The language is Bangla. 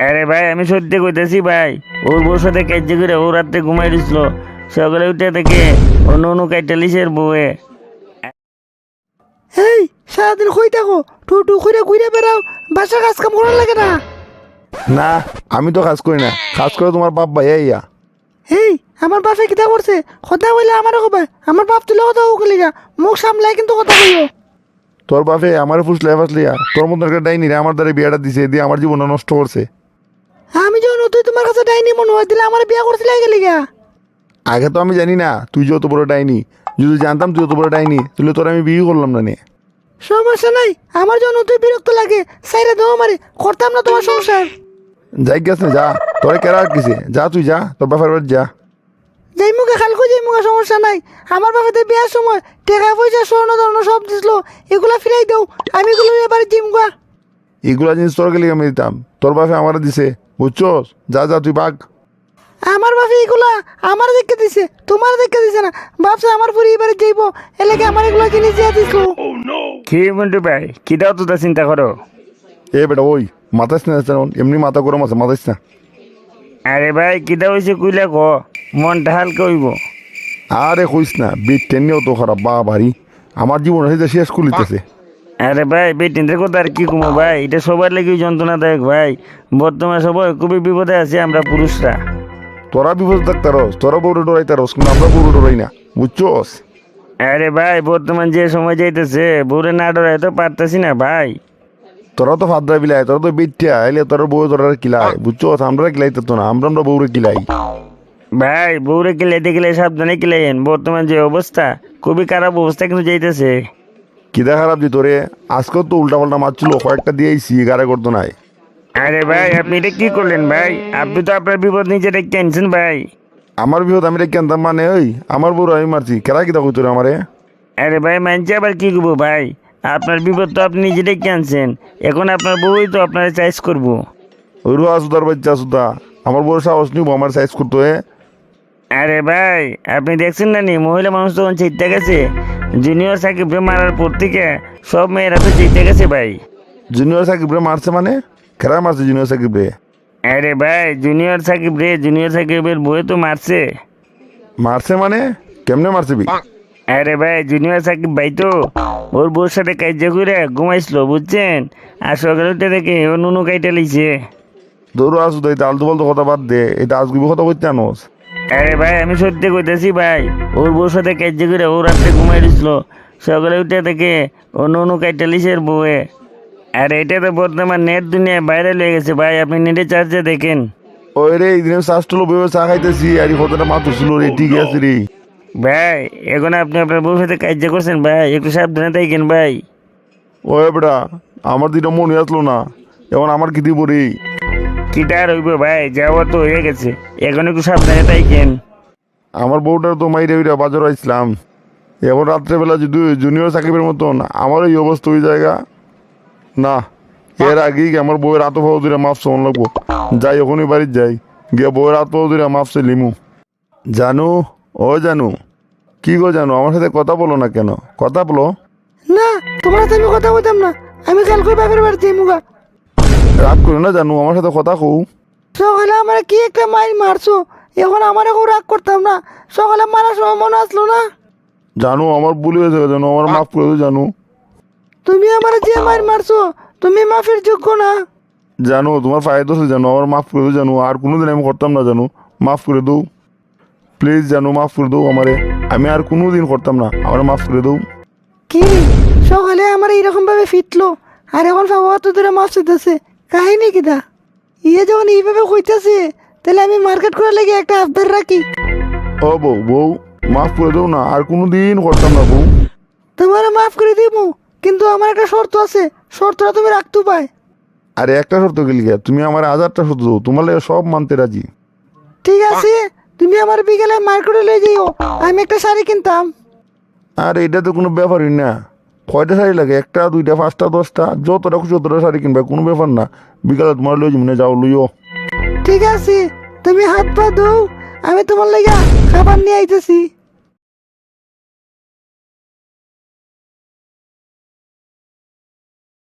আরে ভাই আমি সত্যি কইতেছি ভাই, ওর বউর সাথে কাজে করে ও রাত্রে ঘুমাই দিছিল, সকালে উঠে থেকে অন্য অন্য কাইটা লিসের বউয়ে। এই সারাদিন কই থাকো, টু টু করে ঘুরে বেড়াও, বাসার কাজ কাম করার লাগে না? না, আমি তো কাজ করি না, কাজ করে তোমার বাপ ভাই ইয়া। এই আমার বাপে কিতা করছে, কথা কইলে আমারও কবে, আমার বাপ তুলে কথা কইলি গা, মুখ সামলাই কিন্তু কথা কইও। তোর বাপে আমার ফুসলে ফাসলিয়া তোর মতন একটা ডাইনি রে আমার দ্বারা বিয়াটা দিছে, দিয়ে আমার জীবনটা নষ্ট করছে। আমি যখন তুই তোমার কাছে ডাইনি মনে হয় দিলে আমার বিয়া করছিলে গেলি গা। আগে তো আমি জানি না তুই যত বড় ডাইনি, যদি জানতাম তুই যত বড় ডাইনি তাহলে তোর আমি বিয়ে করলাম না নে। সমস্যা নাই, আমার যখন তুই বিরক্ত লাগে সাইরা দেওয়া মারি, করতাম না তোমার সংসার। যাই গেছ না, যা, তোরে কেরা কিসে, যা তুই যা, তোর বাপের বাড়ি যা। যাই মুখে খালকো যাই মুখে, সমস্যা নাই। আমার বাপেতে বিয়ার সময় টাকা পয়সা স্বর্ণ ধর্ণ সব দিছিল, এগুলা ফিরাই দাও, আমি এগুলো এবারে দিম গা। এগুলা জিনিস তোর গেলে আমি দিতাম, তোর বাপে আমার দিছে, বুঝছস? যা যা তুই বাঘ। আমার বাপে এগুলা আমার দেখে দিছে, তোমার দেখে দিছে না। বাপসে আমার পরে এবারে যাইব, এলাকে আমার এগুলো জিনিস দিয়ে দিছিল। কি মন্টু ভাই, কিটাও তো তা চিন্তা করো। এ বেটা ওই মাথাস না, এমনি মাথা গরম আছে, মাথাস না। আরে ভাই কিটা হয়েছে কইলা ক, মনটা হালকা হইব। আরে কইস না, বেট টেনেও তো খারাপ, বা ভারী আমার জীবন হয়েছে শেষ করিতেছে। আরে ভাই বেটিনদের কথা আর কি কমো ভাই, এটা সবার লেগে যন্ত্রণাদায়ক ভাই। বর্তমান সবাই খুবই বিপদে আছে আমরা পুরুষরা। তোরা বিপদ থাকতারস, তোরা বউরে ডরাইতারস, কিন্তু আমরা বউরে ডরাই না, বুঝছস? আরে ভাই বর্তমান যে সময় যাইতেছে বউরে না ডরাই তো পারতেছি না ভাই। তোরা তো ফাদ্রা বিলাই, তোরা তো বেটিয়া আইলে তোরা বউ তোরা কিলাই, বুঝছস? আমরা কিলাই তো না, আমরা বউরে কিলাই। ভাই বউরে কিলাইতে গেলে সাবধানে কিলাইন, বর্তমান যে অবস্থা খুবই খারাপ অবস্থা কিন্তু যাইতেছে। কিদা খারাপ দিত রে, আজকেও তো উল্টা পাল্টা মারছিল, কয়েকটা দিয়েছি, গাড়ে করতো নাই। আরে ভাই আপনি এটা কি করলেন ভাই, আপনি তো আপনার বিপদ নিজে ডেকে আনছেন ভাই। আমার বিপদ আমি রেখে আনতাম মানে, ওই আমার বউর আমি মারছি, কেরা কিতা কইতো রে আমারে? আরে ভাই মানছি আবার কি করবো ভাই, আপনার বিপদ তো আপনি নিজে ডেকে আনছেন, এখন আপনার বউই তো আপনার চয়েস করবো। ওই রুয়া সুদার বাচ্চা সুদা, আমার বউর সাহস নিব আমার সাইজ করতো এ। আরে ভাই আপনি দেখছেন না নি, মহিলা মানুষ তখন চিন্তা গেছে, জুনিয়র সাকিবকে মারার পর থেকে সব মেয়েরা তো চিন্তা গেছে ভাই। জুনিয়র সাকিব রে মারছে মানে, কেরা মারছে জুনিয়র সাকিব রে? আরে ভাই জুনিয়র সাকিবের বই তো মারছে। মারছে মানে কেমনে মারছে বি? আরে ভাই জুনিয়র সাকিব ভাই তো ওর বউর সাথে কাজে করে ঘুমাইছিল বুঝছেন, আর সকালে উঠে দেখে ও নুনু কাইটা লিছে। দৌড় আসুদ, এই আলতু ফালতু কথা বাদ দে, এটা আজগুবি কথা কইতে আনোস। আরে ভাই আমি সত্যি কইতেছি ভাই, ওর বউর সাথে কাজে করে ও রাত্রে ঘুমাই দিছিল, সকালে উঠে দেখে ও নুনু কাইটা লিছের বউয়ে। আর এটা তো বর্তমান নেট দুনিয়ায় ভাইরাল হয়ে গেছে ভাই, আপনি নেটে চার্জে দেখেন। ওই রে এইদিন শাস্ত্রলো বইয়ে চা খাইতেছি, আর এই কথাটা মাত্র ছিল রে, ঠিক আছে রে। ভাই এখন আপনি আপনার বউর সাথে কাজে করছেন ভাই, একটু সাবধানে থাকেন ভাই। ওই বেটা আমার দিটা মনে আসলো না, এখন আমার কি দিব রে? কিটা আর হইব ভাই, যাওয়া তো হয়ে গেছে, এখন একটু সাবধানে থাকেন। আমার বউটার তো মাইরে উইরা বাজার আসলাম, এখন রাত্রেবেলা যদি জুনিয়র সাকিবের মতন আমার এই অবস্থা ওই জায়গা না, এর আগেই আমার বউয়ের হাত পাও দিলে মাফ চাওয়ান লাগবো। যাই ওখানে বাড়ির যাই, গিয়ে বউয়ের হাত পাও দিলে মাফ চাই লিমু। জানু, ও জানু, কি গো জানু, আমার সাথে কথা বলো না কেন? কথা বলো। না তোমার সাথে আমি কথা বলতাম না, আমি কালকে বাপের বাড়িতে মুগা। রাগ করো না জানু, আমার সাথে কথা কও। সকালে আমার কি একটা মাইর মারছো, এখন আমার এখন রাগ করতাম না, সকালে মারার সময় মনে আসলো না? জানু আমার ভুল হয়েছে জানু, আমার মাফ করে দাও জানু। তুমি আমার যে মাইর মারছো তুমি মাফের যোগ্য না। জানো তোমার ফায়দা আছে জানো, আমার মাফ করে দাও জানু, আর কোনোদিন আমি করতাম না জানু, মাফ করে দাও প্লিজ জানু, মাফ করে দাও আমারে, আমি আর কোনোদিন করতাম না, আমার মাফ করে দাও। কি সকালে আমার এইরকম ভাবে ফিটলো, আর এখন বাবা তো ধরে মাছ দিতেছে, কাহিনী কিটা? ইয়ে যখন এইভাবে কইতাছে তাহলে আমি মার্কেট করে লেগে একটা আবদার রাখি। ও বউ বউ, মাফ করে দাও না, আর কোনোদিন করতাম না বউ। তোমার মাফ করে দিব, কিন্তু আমার একটা শর্ত আছে, শর্তটা তুমি রাখতে পাই। আরে একটা শর্ত গেলি গিয়া, তুমি আমার 1000টা শর্ত দাও, তোমার লাগে সব মানতে রাজি। ঠিক আছে, তুমি আমার বিকেলে মার্কেটে লয়ে যাইও, আমি একটা শাড়ি কিনতাম। আর এটা তো কোনো ব্যাপারই না, কয়টা শাড়ি লাগে? একটা, দুইটা, 5টা, 10টা, যতটা খুশি যতটা শাড়ি কিনবে, কোনো ব্যাপার না। বিকালে তোমার লই যাবো, যাও লইও। ঠিক আছে, তুমি হাত পা ধোও, আমি তোমার লেগে খাবার নিয়ে আইতেছি।